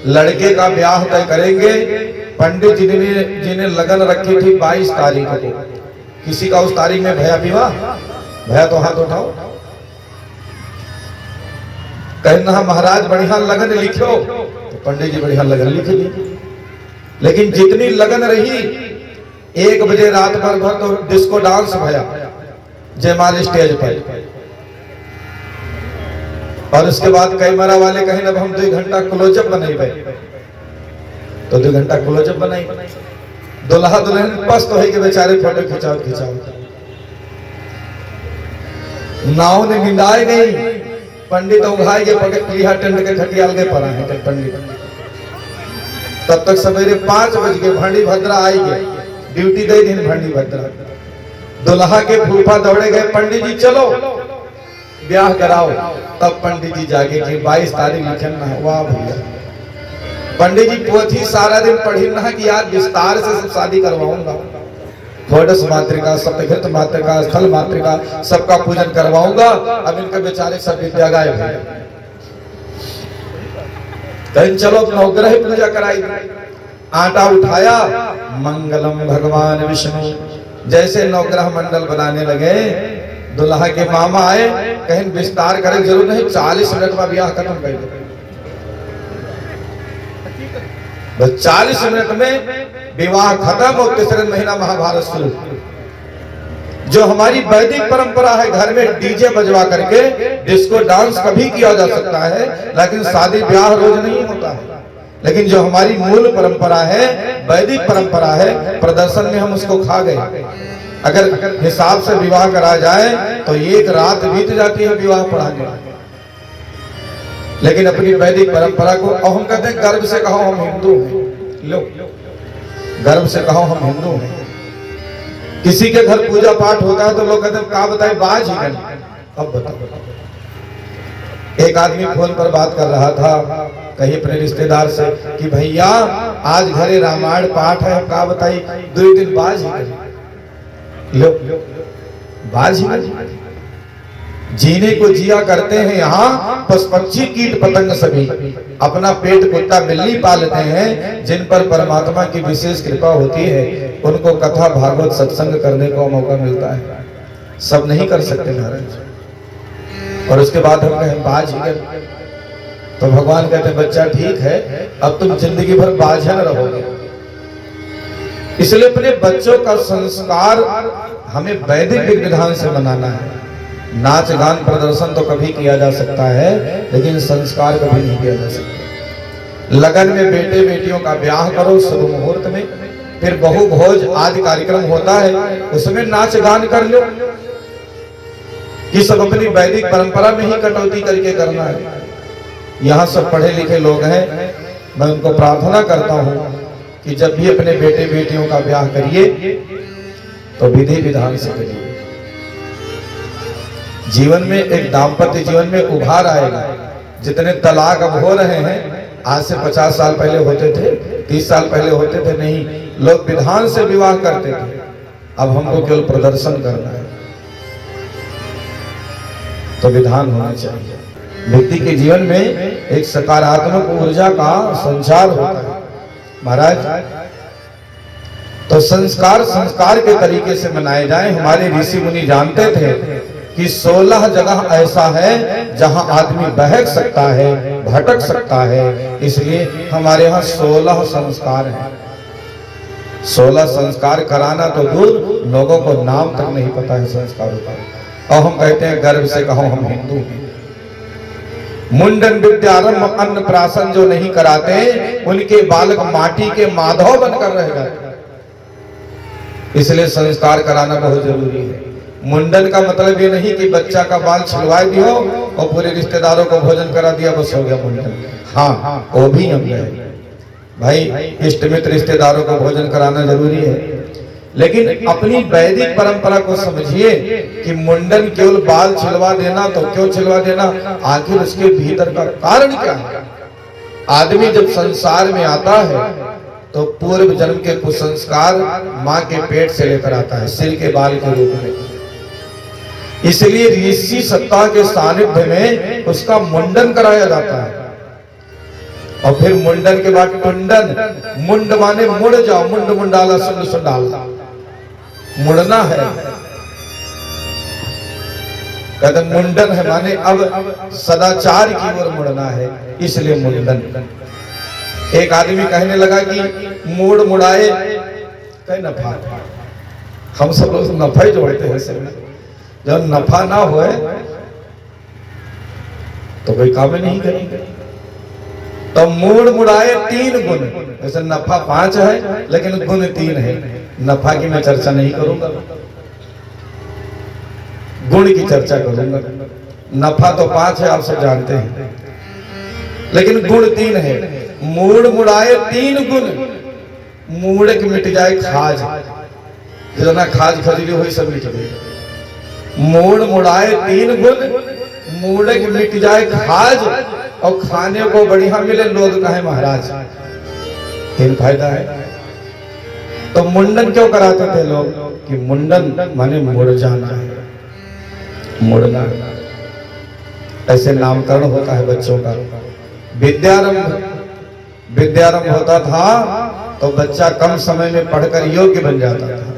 लड़के का ब्याह तय करेंगे। पंडित जी ने लगन रखी थी 22 तारीख को। किसी का उस तारीख में भया विवाह? भया तो हाथ उठाओ। कहना महाराज बढ़िया लगन लिखो, तो पंडित जी बढ़िया लगन लिख ली। लेकिन जितनी लगन रही, 1 बजे रात भर तो डिस्को डांस भया जयमाल स्टेज पर। और उसके बाद कैमरा वाले कहें अब हम 2 घंटा क्लोजअप बनाई, तो 2 घंटा क्लोजअप बनाई। दुल्हा दुल्हन पस्त हो के बेचारे फोटो खिंचाओ। नाव ने निंदाए गई, पंडित उघाए गए पकड़ लिया टेंट के खटियाल के पड़ा है पंडित। तब तक सवेरे 5 बज के भंडी भद्रा आई गए, ड्यूटी दे दिन भंडी भद्रा। दुल्हा के फूफा दौड़े गए, पंडित जी चलो ब्याह कराओ। तब पंडित जी जागे कि 22 तारीख लिखना है। वाह भैया, पंडित जी पोथी सारा दिन पढ़ी ना कि आज विस्तार से सब शादी करवाऊंगा। घोड़स मातृका, सप्तघृत मातृका, स्थल मातृका, सबका पूजन करवाऊंगा। अब इनके बेचारे सब विद्या गायब है। कहीं चलो नवग्रह पूजा कराई। आटा उठाया, मंगलम भगवान विष्णु। जैसे नवग्रह मंडल बनाने लगे, दुल्हा के मामा आए, कहीं विस्तार करें जरूर नहीं, 40 मिनट में ब्याह खत्म कर दो। बस 40 मिनट में विवाह खत्म और 3रे महीना महाभारत शुरू। जो हमारी वैदिक परंपरा है, घर में डीजे बजवा करके डिस्को डांस कभी किया जा सकता है, लेकिन शादी ब्याह रोज नहीं होता है। लेकिन जो हमारी मूल परंपरा है, वैदिक परंपरा है, प्रदर्शन में हम उसको खा गए। अगर हिसाब से विवाह करा जाए तो 1 रात बीत जाती है विवाह पढ़ाने। लेकिन अपनी वैदिक परंपरा को, और हम कहते हैं गर्व से कहो हम हिंदू हैं। लो, गर्व से कहो हम हिंदू हैं। किसी के घर पूजा पाठ होता है तो लोग कहते हैं का बताए बाज ही नहीं। अब बताओ, एक आदमी फोन पर बात कर रहा था कहीं अपने रिश्तेदार से कि भैया आज घरे रामायण पाठ है, का बताई 2 दिन बाज ही नहीं। लो, बाज ही नहीं। जीने को जिया करते हैं यहाँ पशु पक्षी कीट पतंग सभी, अपना पेट कुत्ता बिल्ली पालते हैं। जिन पर परमात्मा की विशेष कृपा होती है उनको कथा भागवत सत्संग करने का मौका मिलता है। सब नहीं कर सकते महाराज। और उसके बाद हम कहें बाज ही तो भगवान कहते बच्चा ठीक है, अब तुम जिंदगी भर बाझन रहोगे। इसलिए अपने बच्चों का संस्कार हमें वैदिक विधान से बनाना है। नाच गान प्रदर्शन तो कभी किया जा सकता है, लेकिन संस्कार कभी नहीं किया जा सकता। लगन में बेटे बेटियों का ब्याह करो शुभ मुहूर्त में, फिर बहु भोज आदि कार्यक्रम होता है, उसमें नाच गान कर लो। कि सब अपनी वैदिक परंपरा में ही कटौती करके करना है। यहाँ सब पढ़े लिखे लोग हैं, मैं उनको प्रार्थना करता हूँ कि जब भी अपने बेटे बेटियों का ब्याह करिए तो विधि विधान से करिए। जीवन में एक दाम्पत्य जीवन में उभार आएगा। जितने तलाक अब हो रहे हैं, आज से 50 साल पहले होते थे, 30 साल पहले होते थे नहीं, लोग विधान से विवाह करते थे। अब हमको केवल प्रदर्शन करना है, तो विधान होना चाहिए। व्यक्ति के जीवन में एक सकारात्मक ऊर्जा का संचार होता है महाराज। तो संस्कार के तरीके से मनाए जाएं। हमारे ऋषि मुनि जानते थे कि 16 जगह ऐसा है जहां आदमी बहक सकता है, भटक सकता है। इसलिए हमारे यहाँ 16 संस्कार हैं। 16 संस्कार कराना तो दूर, लोगों को नाम तक नहीं पता है संस्कारों का। और हम कहते हैं गर्व से कहो हम हिंदू हैं। मुंडन विद्यारंभ अन्न प्राशन जो नहीं कराते, उनके बालक माटी के माधव बनकर रह जाते। इसलिए संस्कार कराना बहुत जरूरी है। मुंडन का मतलब ये नहीं कि बच्चा का बाल छिलवा दियो और पूरे रिश्तेदारों को भोजन करा दिया बस हो गया मुंडन। हाँ, वो भी हम है भाई, इष्ट मित्र रिश्तेदारों को भोजन कराना जरूरी है। लेकिन अपनी वैदिक परंपरा को समझिए कि मुंडन केवल बाल छिलवा देना, तो क्यों छिलवा देना, आखिर उसके भीतर का कारण क्या है। आदमी जब संसार में आता है तो पूर्व जन्म के कुसंस्कार माँ के पेट से लेकर आता है, सिर के बाल के रूप में। इसलिए ऋषि सत्ता के सानिध्य में उसका मुंडन कराया जाता है। और फिर मुंडन के बाद टुंडन। मुंड माने मुड़ जाओ, मुंड मुंडाला सुंड सुंडाला, मुड़ना है। कहते मुंडन है माने अब सदाचार की ओर मुड़ना है, इसलिए मुंडन। एक आदमी कहने लगा कि मूड मुड़ाए कहीं नफा। हम सब लोग नफा ही जोड़ते हैं सब। जब नफा ना होए तो कोई काम नहीं करेंगे। तो मूड मुड़ाए 3 गुण। जैसे नफा 5 है लेकिन गुण 3 है। नफा की मैं चर्चा नहीं करूंगा, गुण की चर्चा करूंगा। नफा तो 5 है, आप सब जानते हैं, लेकिन गुण 3 है। मूड मुड़ाए 3 गुण। मूड के मिट जाए खाज, जितना खाज खरीदी हुई सब मिट गई। मूड मुड़ाए 3 गुण, मूड के मिट जाए खाज, और खाने को बढ़िया मिले लोग कहे महाराज। 3 फायदा है। तो मुंडन क्यों कराते थे लोग? कि मुंडन माने मुड़ जाना है, मुड़ना। ऐसे नामकरण होता है बच्चों का। विद्यारंभ होता था तो बच्चा कम समय में पढ़कर योग्य बन जाता था।